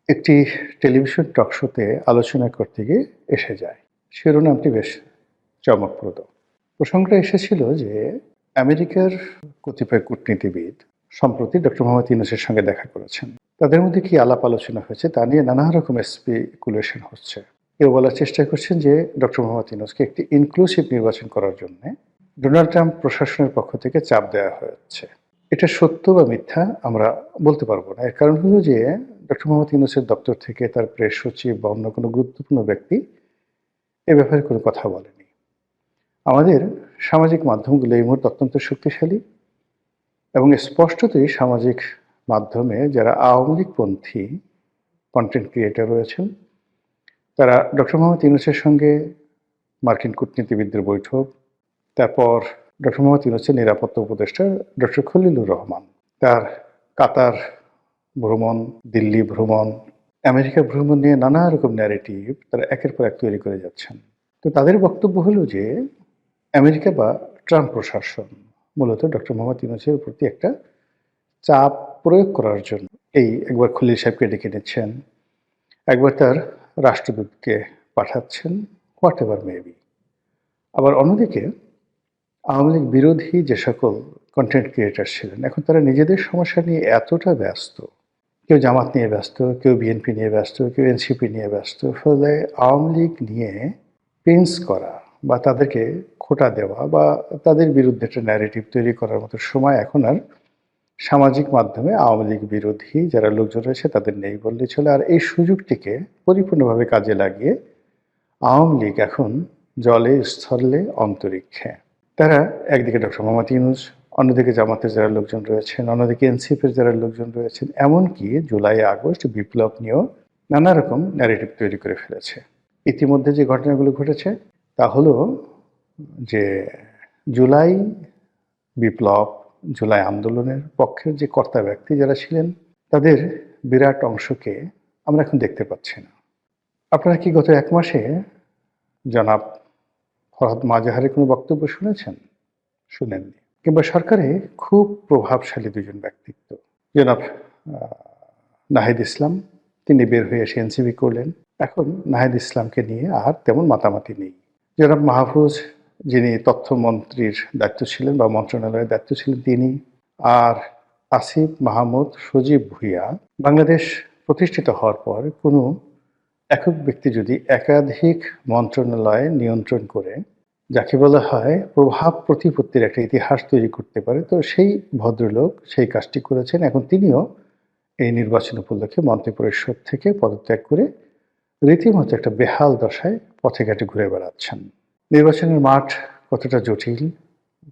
একটি টেলিভিশন টক শোতে আলোচনা করতে গিয়ে এসে যায়। শিরোনামটি বেশ চমকপ্রদ। প্রসঙ্গটা এসেছিল যে আমেরিকার কতিপয় কূটনীতিবিদ সম্প্রতি ডক্টর মোহাম্মদ ইউনূসের সঙ্গে দেখা করেছেন। তাদের মধ্যে কি আলাপ আলোচনা হয়েছে তা নিয়ে নানা রকমের স্পেকুলেশন হচ্ছে। কেউ বলার চেষ্টা করছেন যে ডক্টর মোহাম্মদ ইউনূসকে একটি ইনক্লুসিভ নির্বাচন করার জন্যে ডোনাল্ড ট্রাম্প প্রশাসনের পক্ষ থেকে চাপ দেওয়া হচ্ছে। এটা সত্য বা মিথ্যা আমরা বলতে পারবো না। এর কারণ হলো যে ডক্টর মোহাম্মদ ইউনূসের দপ্তর থেকে তার প্রেস সচিব বা অন্য কোনো গুরুত্বপূর্ণ ব্যক্তি এ ব্যাপারে কোনো কথা বলেনি। আমাদের সামাজিক মাধ্যমগুলো এই মুহূর্তে অত্যন্ত শক্তিশালী এবং স্পষ্টতই সামাজিক মাধ্যমে যারা আওয়ামী লীগপন্থী কন্টেন্ট ক্রিয়েটর রয়েছেন, তারা ডক্টর মোহাম্মদ ইউনূসের সঙ্গে মার্কিন কূটনীতিবিদদের বৈঠক, তারপর ডক্টর মোহাম্মদ ইউনূসের নিরাপত্তা উপদেষ্টা ডক্টর খলিলুর রহমান, তার কাতার ভ্রমণ, দিল্লি ভ্রমণ, আমেরিকা ভ্রমণ নিয়ে নানা রকম ন্যারেটিভ তারা একের পর এক তৈরি করে যাচ্ছেন। তো তাদের বক্তব্য হলো যে আমেরিকা বা ট্রাম্প প্রশাসন মূলত ডক্টর মোহাম্মদ ইউনূসের প্রতি একটা চাপ প্রয়োগ করার জন্য এই একবার খলিল সাহেবকে ডেকে নিচ্ছেন, একবার তার রাষ্ট্রদূতকে পাঠাচ্ছেন, হোয়াট এভার মেবি। আবার অন্যদিকে আওয়ামী লীগ বিরোধী যে সকল কন্টেন্ট ক্রিয়েটার ছিলেন, এখন তারা নিজেদের সমস্যা নিয়ে এতটা ব্যস্ত, কেউ জামাত নিয়ে ব্যস্ত, কেউ বিএনপি নিয়ে ব্যস্ত, কেউ এনসিপি নিয়ে ব্যস্ত। ফলে আওয়ামী লীগ নিয়ে পেন্স করা বা তাদেরকে খোঁটা দেওয়া বা তাদের বিরুদ্ধে একটা ন্যারেটিভ তৈরি করার মতো সময় এখন আর সামাজিক মাধ্যমে আওয়ামী লীগ বিরোধী যারা লোকজন রয়েছে তাদের নেই বললেই চলে। আর এই সুযোগটিকে পরিপূর্ণভাবে কাজে লাগিয়ে আওয়ামী লীগ এখন জলে, স্থলে, অন্তরিক্ষে। তারা একদিকে ডক্টর মোহাম্মদ ইউনূস, অন্যদিকে জামাতের যারা লোকজন রয়েছেন, অন্যদিকে এনসিপির যারা লোকজন রয়েছেন, এমনকি জুলাই আগস্ট বিপ্লব নিয়েও নানা রকম ন্যারেটিভ তৈরি করে ফেলেছে। ইতিমধ্যে যে ঘটনাগুলো ঘটেছে তা হলো যে জুলাই বিপ্লব, জুলাই আন্দোলনের পক্ষের যে কর্তা ব্যক্তি যারা ছিলেন তাদের বিরাট অংশকে আমরা এখন দেখতে পাচ্ছি না। আপনারা কি গত ১ মাসে জনাব ফরহাদ মাজাহারের কোনো বক্তব্য শুনেছেন? শুনেননি। কিংবা সরকারে খুব প্রভাবশালী দুজন ব্যক্তিত্ব, জনাব নাহিদ ইসলাম, তিনি বের হয়ে এসে এনসিপি করলেন। এখন নাহিদ ইসলামকে নিয়ে আর তেমন মাতামাতি নেই। জনাব মাহফুজ, যিনি তথ্যমন্ত্রীর দায়িত্ব ছিলেন বা মন্ত্রণালয়ের দায়িত্ব ছিলেন তিনি, আর আসিফ মাহমুদ সজীব ভুঁইয়া, বাংলাদেশ প্রতিষ্ঠিত হওয়ার পর কোনো একক ব্যক্তি যদি একাধিক মন্ত্রণালয় নিয়ন্ত্রণ করে যাকে বলা হয় প্রভাব প্রতিপত্তির একটা ইতিহাস তৈরি করতে পারে, তো সেই ভদ্রলোক সেই কাজটি করেছেন। এখন তিনিও এই নির্বাচন উপলক্ষে মন্ত্রিপরিষদ থেকে পদত্যাগ করে রীতিমতো একটা বেহাল দশায় পথে ঘাটে ঘুরে বেড়াচ্ছেন। নির্বাচনের মাঠ কতটা জটিল,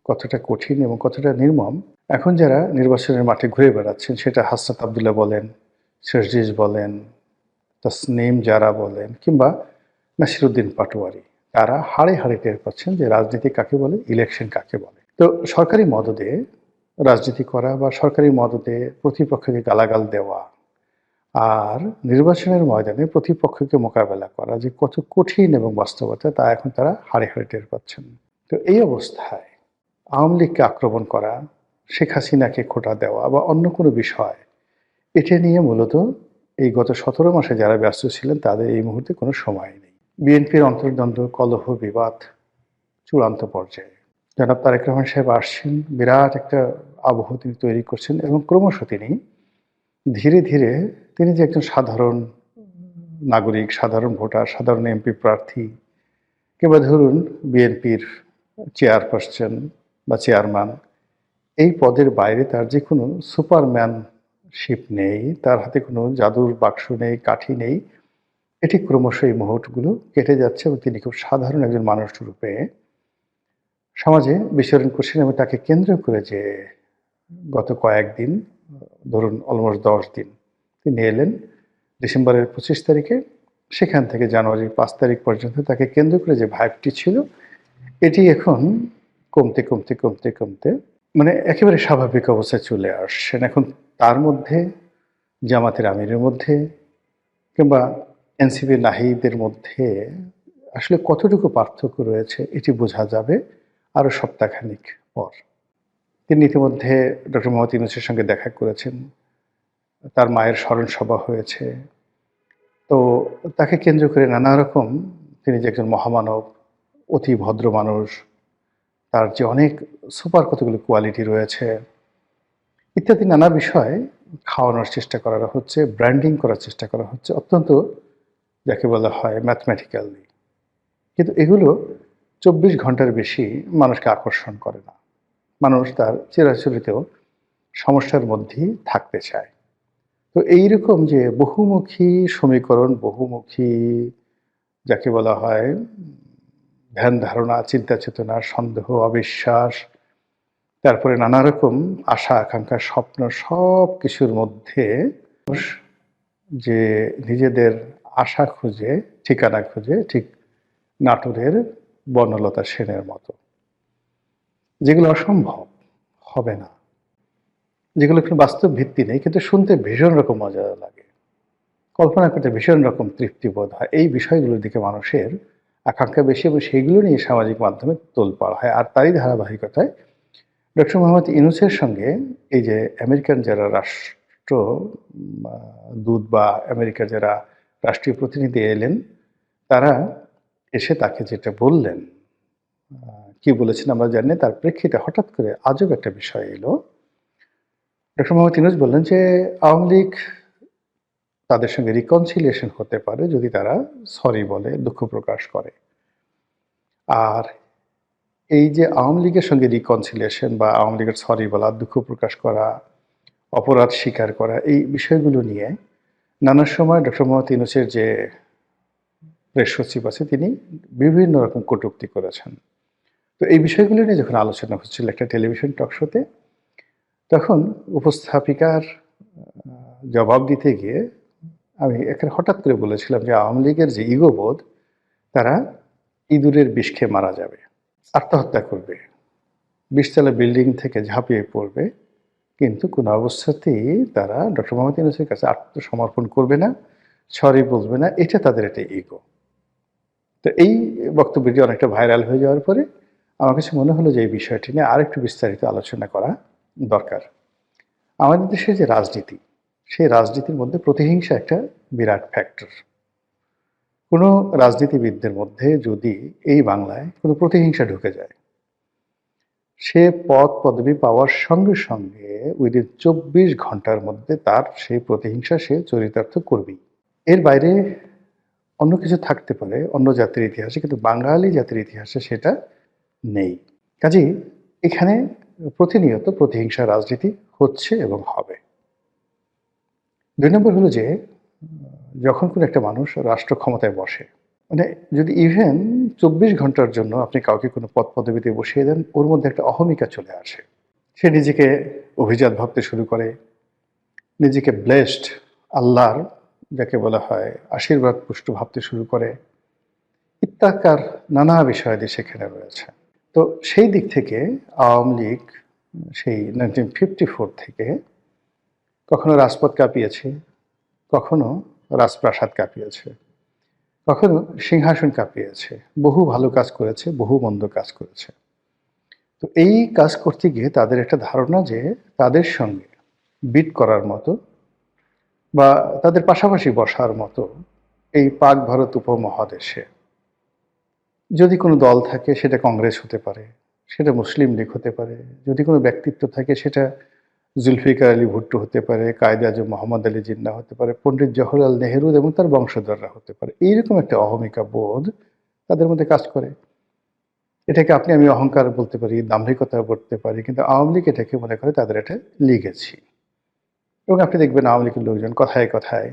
কতটা কঠিন এবং কতটা নির্মম, এখন যারা নির্বাচনের মাঠে ঘুরে বেড়াচ্ছেন, সেটা হাসনাত আবদুল্লাহ বলেন, শেরজিজ বলেন, তাসনিম জারা বলেন, কিংবা নাসিরুদ্দিন পাটোয়ারি, তারা হাড়ে হাড়ে টের পাচ্ছেন যে রাজনীতি কাকে বলে, ইলেকশন কাকে বলে। তো সরকারি মদদে রাজনীতি করা বা সরকারি মদদে প্রতিপক্ষকে গালাগাল দেওয়া আর নির্বাচনের ময়দানে প্রতিপক্ষকে মোকাবেলা করা যে কত কঠিন এবং বাস্তবতা, তা এখন তারা হাড়ে হাড়ে টের পাচ্ছেন। তো এই অবস্থায় আওয়ামী লীগকে আক্রমণ করা, শেখ হাসিনাকে খোঁটা দেওয়া বা অন্য কোনো বিষয়, এটা নিয়ে মূলত এই গত ১৭ মাসে যারা ব্যস্ত ছিলেন তাদের এই মুহূর্তে কোনো সময় নেই। বিএনপির অন্তর্দ্বন্দ্ব, কলহ, বিবাদ চূড়ান্ত পর্যায়ে। জনাব তারেক রহমান সাহেব আসছেন, বিরাট একটা আবহ তিনি তৈরি করছেন এবং ক্রমশ তিনি ধীরে ধীরে তিনি যে একজন সাধারণ নাগরিক, সাধারণ ভোটার, সাধারণ এমপি প্রার্থী, কিংবা ধরুন বিএনপির চেয়ারপারসন বা চেয়ারম্যান, এই পদের বাইরে তার যে কোনো সুপারম্যানশিপ নেই, তার হাতে কোনো জাদুর বাক্স নেই, কাঠি নেই। এটি ক্রমশ এই মুহূর্তগুলো কেটে যাচ্ছে এবং তিনি খুব সাধারণ একজন মানুষ রূপে সমাজে বিচরণ করছেন এবং তাকে কেন্দ্র করে যে গত কয়েকদিন, ধরুন অলমোস্ট ১০ দিন, তিনি এলেন ডিসেম্বরের ২৫ তারিখে, সেখান থেকে জানুয়ারির ৫ তারিখ পর্যন্ত তাকে কেন্দ্র করে যে ভাইবটি ছিল, এটি এখন কমতে কমতে কমতে কমতে মানে একেবারে স্বাভাবিক অবস্থায় চলে আসছেন। এখন তার মধ্যে, জামাতের আমিরের মধ্যে কিংবা এনসিপি নাহিদের মধ্যে আসলে কতটুকু পার্থক্য রয়েছে এটি বোঝা যাবে আরও সপ্তাহখানিক পর। তিনি ইতিমধ্যে ডক্টর মোহাম্মদ ইউনূসের সঙ্গে দেখা করেছেন, তার মায়ের স্মরণ সভা হয়েছে, তো তাকে কেন্দ্র করে নানা রকম তিনি যে একজন মহামানব, অতি ভদ্র মানুষ, তার যে অনেক সুপার কতগুলো কোয়ালিটি রয়েছে ইত্যাদি নানা বিষয় খাওয়ানোর চেষ্টা করা হচ্ছে, ব্র্যান্ডিং করার চেষ্টা করা হচ্ছে অত্যন্ত যাকে বলা হয় ম্যাথমেটিক্যালি। কিন্তু এগুলো ২৪ ঘন্টার বেশি মানুষকে আকর্ষণ করে না। মানুষ তার চিরাচরিত সমস্যার মধ্যেই থাকতে চায়। তো এইরকম যে বহুমুখী সমীকরণ, বহুমুখী যাকে বলা হয় ধ্যান ধারণা, চিন্তা চেতনা, সন্দেহ, অবিশ্বাস, তারপরে নানা রকম আশা আকাঙ্ক্ষা, স্বপ্ন সবকিছুর মধ্যে মানুষ যে নিজেদের আশা খুঁজে, ঠিকানা খুঁজে ঠিক নাটোরের বনলতা সেনের মতো। যেগুলো অসম্ভব, হবে না। যেগুলো কোনো বাস্তব ভিত্তি নেই কিন্তু শুনতে ভীষণ রকম মজা লাগে। কল্পনা করতে ভীষণ রকম তৃপ্তিবোধ হয়। এই বিষয়গুলোর দিকে মানুষের আকাঙ্ক্ষা বেশি এবং সেইগুলো নিয়ে সামাজিক মাধ্যমে তোলপাড় হয়। আর তারই ধারাবাহিকতায় ডক্টর মোহাম্মদ ইউনূসের সঙ্গে এই যে আমেরিকান যারা রাষ্ট্র দূত বা আমেরিকার যারা রাষ্ট্রীয় প্রতিনিধি এলেন, তারা এসে তাকে যেটা বললেন, কি বলেছেন আমরা জানি না। তার প্রেক্ষিতে হঠাৎ করে আজব একটা বিষয় এলো। ডক্টর মোহাম্মদ ইউনূস বললেন যে, আওয়ামী লীগ তাদের সঙ্গে রিকনসিলিয়েশন হতে পারে যদি তারা সরি বলে, দুঃখ প্রকাশ করে। আর এই যে আওয়ামী লীগের সঙ্গে রিকনসিলিয়েশন বা আওয়ামী লীগের সরি বলা, দুঃখ প্রকাশ করা, অপরাধ স্বীকার করা, এই বিষয়গুলো নিয়ে নানা সময় ডক্টর মোহাম্মদ ইউনূসের যে প্রেস সচিব আছে তিনি বিভিন্ন রকম কটূক্তি করেছেন। তো এই বিষয়গুলো নিয়ে যখন আলোচনা হচ্ছিল একটা টেলিভিশন টক শোতে, তখন উপস্থাপিকার জবাব দিতে গিয়ে আমি এখানে হঠাৎ করে বলেছিলাম যে আওয়ামী লীগের যে ইগোবোধ, তারা ইঁদুরের বিষ খেয়ে মারা যাবে, আত্মহত্যা করবে, ২০ তলা বিল্ডিং থেকে ঝাঁপিয়ে পড়বে, কিন্তু কোনো অবস্থাতেই তারা ডক্টর মোহাম্মদ ইউনূসের কাছে আত্মসমর্পণ করবে না, সরি বলবে না। এটা তাদের একটা ইগো। তো এই বক্তব্যটি অনেকটা ভাইরাল হয়ে যাওয়ার পরে আমার কাছে মনে হলো যে এই বিষয়টি নিয়ে আরেকটু বিস্তারিত আলোচনা করা দরকার। আমাদের দেশের যে রাজনীতি, সেই রাজনীতির মধ্যে প্রতিহিংসা একটা বিরাট ফ্যাক্টর। কোনো রাজনীতিবিদদের মধ্যে যদি এই বাংলায় কোনো প্রতিহিংসা ঢুকে যায়, সে পদ পদবি পাওয়ার সঙ্গে সঙ্গে উইদিন ২৪ ঘন্টার মধ্যে তার সেই প্রতিহিংসা সে চরিতার্থ করবেই। এর বাইরে অন্য কিছু থাকতে পারে অন্য জাতির ইতিহাসে, কিন্তু বাঙালি জাতির ইতিহাসে সেটা নেই। কাজেই এখানে প্রতিনিয়ত প্রতিহিংসা রাজনীতি হচ্ছে এবং হবে। ২ নম্বর হলো যে যখন কোনো একটা মানুষ রাষ্ট্র ক্ষমতায় বসে, মানে যদি ইভেন ২৪ ঘন্টার জন্য আপনি কাউকে কোনো পদ পদবিতে বসিয়ে দেন, ওর মধ্যে একটা অহমিকা চলে আসে। সে নিজেকে অভিজাত ভাবতে শুরু করে, নিজেকে ব্লেসড, আল্লাহর যাকে বলা হয় আশীর্বাদ পুষ্ট ভাবতে শুরু করে। ইত্যাকার নানা বিষয়াদি সেখানে রয়েছে। তো সেই দিক থেকে আওয়ামী লীগ সেই 1954 থেকে কখনো রাজপথ কাঁপিয়েছে, কখনো রাজপ্রাসাদ কাঁপিয়েছে, কখনো সিংহাসন কাঁপিয়েছে। বহু ভালো কাজ করেছে, বহু মন্দ কাজ করেছে। তো এই কাজ করতে গিয়ে তাদের একটা ধারণা যে তাদের সঙ্গে বিট করার মতো বা তাদের পাশাপাশি বসার মতো এই পাক ভারত উপমহাদেশে যদি কোনো দল থাকে, সেটা কংগ্রেস হতে পারে, সেটা মুসলিম লীগ হতে পারে। যদি কোনো ব্যক্তিত্ব থাকে, সেটা জুলফিকার আলী ভুট্টো হতে পারে, কায়েদে আজম মোহাম্মদ আলী জিন্নাহ হতে পারে, পণ্ডিত জওহরলাল নেহরু এবং তার বংশধররা হতে পারে। এইরকম একটা অহমিকা বোধ তাদের মধ্যে কাজ করে। এটাকে আমি অহংকার বলতে পারি, দাম্ভিকতা বলতে পারি, কিন্তু আওয়ামী লীগ এটাকে মনে করে তাদের একটা লিগেছি। এবং আপনি দেখবেন আওয়ামী লীগের লোকজন কথায় কথায়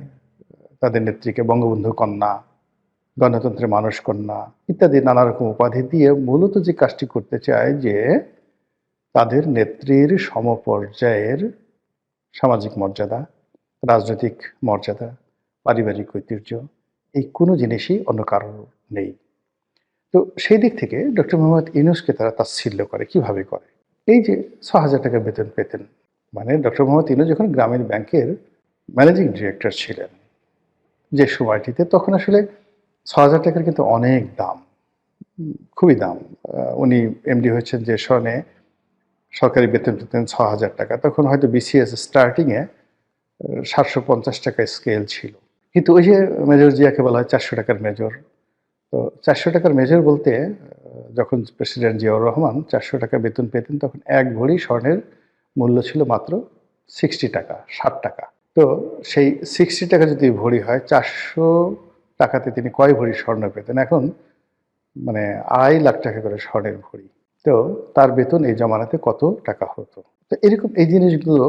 তাদের নেত্রীকে বঙ্গবন্ধু কন্যা, গণতন্ত্রের মানুষ কন্যা ইত্যাদি নানা রকম উপাধি দিয়ে মূলত যে কাজটি করতে চায় যে তাদের নেত্রীর সমপর্যায়ের সামাজিক মর্যাদা, রাজনৈতিক মর্যাদা, পারিবারিক ঐতিহ্য এই কোনো জিনিসই অন্য কারোর নেই। তো সেই দিক থেকে ডক্টর মোহাম্মদ ইউনূসকে তারা তাচ্ছিল্য করে। কিভাবে করে? এই যে ৬,০০০ টাকা বেতন পেতেন, মানে ডক্টর মোহাম্মদ ইউনূস যখন গ্রামীণ ব্যাংকের ম্যানেজিং ডিরেক্টর ছিলেন যে সময়টিতে, তখন আসলে ৬,০০০ টাকার কিন্তু অনেক দাম, খুবই দাম। উনি এমডি হয়েছেন যে সনে সরকারি বেতন পেতেন ৬,০০০ টাকা। তখন হয়তো বিসিএস স্টার্টিংয়ে ৭৫০ টাকা স্কেল ছিল। কিন্তু ওই যে মেজর জিয়াকে বলা হয় 400 টাকার মেজর। তো 400 টাকার মেজর বলতে যখন প্রেসিডেন্ট জিয়াউর রহমান 400 টাকা বেতন পেতেন তখন 1 ভরি স্বর্ণের মূল্য ছিল মাত্র 60 টাকা, 60 টাকা। তো সেই 60 টাকা যদি ভরি হয় 400 টাকাতে তিনি কয় ভরি স্বর্ণ পেতেন? এখন মানে 2.5 লাখ টাকা করে স্বর্ণের ভরি। তো তার বেতন এই জমানাতে কত টাকা হতো? তো এরকম এই জিনিসগুলো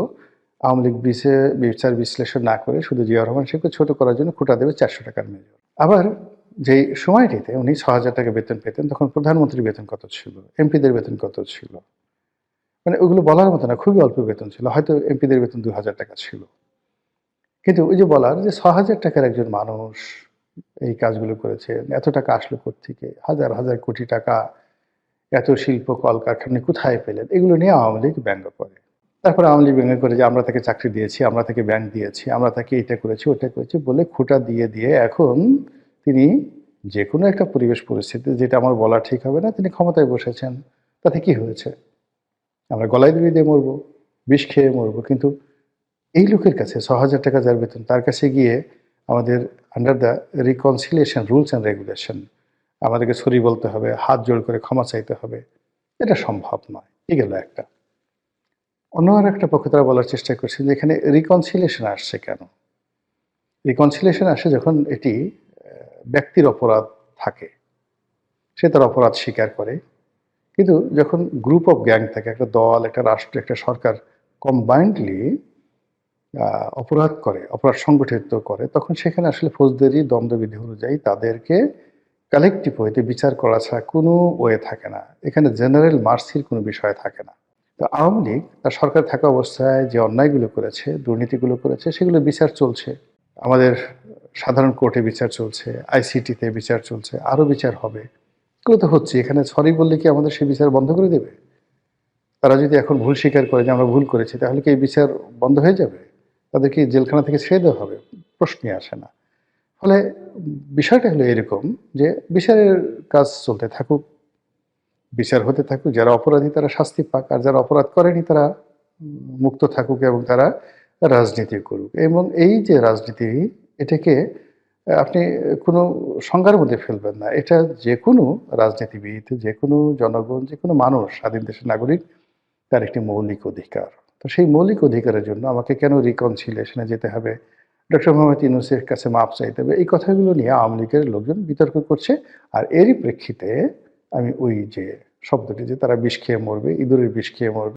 আওয়ামী লীগ বিচার বিশ্লেষণ না করে শুধু জিয়াউর রহমান সাহেবকে ছোট করার জন্য খোঁটা দেবে 400 টাকার মেজর। আবার যেই সময়টিতে উনি 6,000 টাকা বেতন পেতেন তখন প্রধানমন্ত্রীর বেতন কত ছিল? এমপিদের বেতন কত ছিল? মানে ওগুলো বলার মতো না, খুবই অল্প বেতন ছিল। হয়তো এমপিদের বেতন 2,000 টাকা ছিল। কিন্তু ওই যে বলার যে 6,000 টাকার একজন মানুষ এই কাজগুলো করেছেন, এত টাকা আসলো কোত্থেকে? হাজার, হাজার কোটি টাকা এত শিল্প কলকারখানা কোথায় পেলেন? এগুলো নিয়ে আওয়ামী লীগ ব্যঙ্গ করে। তারপরে আওয়ামী লীগ ব্যঙ্গ করে যে আমরা তাকে চাকরি দিয়েছি, আমরা তাকে ব্যাংক দিয়েছি, আমরা তাকে এটা করেছি, ওটা করেছি বলে খোঁটা দিয়ে এখন তিনি যেকোনো একটা পরিবেশ পরিস্থিতি যেটা আমার বলা ঠিক হবে না, তিনি ক্ষমতায় বসেছেন। তাতে কি হয়েছে? আমরা গলায় দড়ি দিয়ে মরবো, বিষ খেয়ে মরবো। কিন্তু এই লোকের কাছে ৬,০০০ টাকা যার বেতন তার কাছে গিয়ে আমাদের under the reconciliation rules and regulation আমাদেরকে সরি বলতে হবে, হাত জোড় করে ক্ষমা চাইতে হবে। এটা সম্ভব নয়। এই গেল একটা। অন্য আরেকটা পক্ষে তারা বলার চেষ্টা করছে যে এখানে রিকনসিলিয়েশন আসছে কেন? রিকনসিলিয়েশন আসে যখন এটি ব্যক্তির অপরাধ থাকে। সে তার অপরাধ স্বীকার করে। কিন্তু যখন গ্রুপ অফ গ্যাং থাকে, একটা দল, একটা রাষ্ট্র, একটা সরকার কম্বাইন্ডলি অপরাধ করে, অপরাধ সংগঠিত করে, তখন সেখানে আসলে ফৌজদারি দণ্ডবিধি অনুযায়ী তাদেরকে কালেকটিভ ওয়েতে বিচার করা ছাড়া কোনো ওয়ে থাকে না। এখানে জেনারেল মার্সির কোনো বিষয় থাকে না। তো আওয়ামী লীগ তার সরকার থাকা অবস্থায় যে অন্যায়গুলো করেছে, দুর্নীতিগুলো করেছে, সেগুলো বিচার চলছে। আমাদের সাধারণ কোর্টে বিচার চলছে, আইসিটিতে বিচার চলছে, আরও বিচার হবে। এগুলো তো হচ্ছে। এখানে সরি বললে কি আমাদের সেই বিচার বন্ধ করে দেবে? তারা যদি এখন ভুল স্বীকার করে যে আমরা ভুল করেছি, তাহলে কি এই বিচার বন্ধ হয়ে যাবে? তাদেরকে জেলখানা থেকে ছেড়ে দেওয়া হবে? প্রশ্নই আসে না। ফলে বিষয়টা হলো এরকম যে বিচারের কাজ চলতে থাকুক, বিচার হতে থাকুক, যারা অপরাধী তারা শাস্তি পাক, আর যারা অপরাধ করেনি তারা মুক্ত থাকুক এবং তারা রাজনীতি করুক। এবং এই যে রাজনীতি, এটাকে আপনি কোনো সংজ্ঞার মধ্যে ফেলবেন না। এটা যেকোনো রাজনীতিবিদ, যেকোনো জনগণ, যেকোনো মানুষ, স্বাধীন দেশের নাগরিক, তার একটি মৌলিক অধিকার। তো সেই মৌলিক অধিকারের জন্য আমাকে কেন রিকনসিলিয়েশনে যেতে হবে? ডক্টর মোহাম্মদ ইউনূসের কাছে মাপ চাইতে হবে? এই কথাগুলো নিয়ে আওয়ামী লীগের লোকজন বিতর্ক করছে। আর এরই প্রেক্ষিতে আমি ওই যে শব্দটি যে তারা বিষ খেয়ে মরবে, ইঁদুরের বিষ খেয়ে মরবে।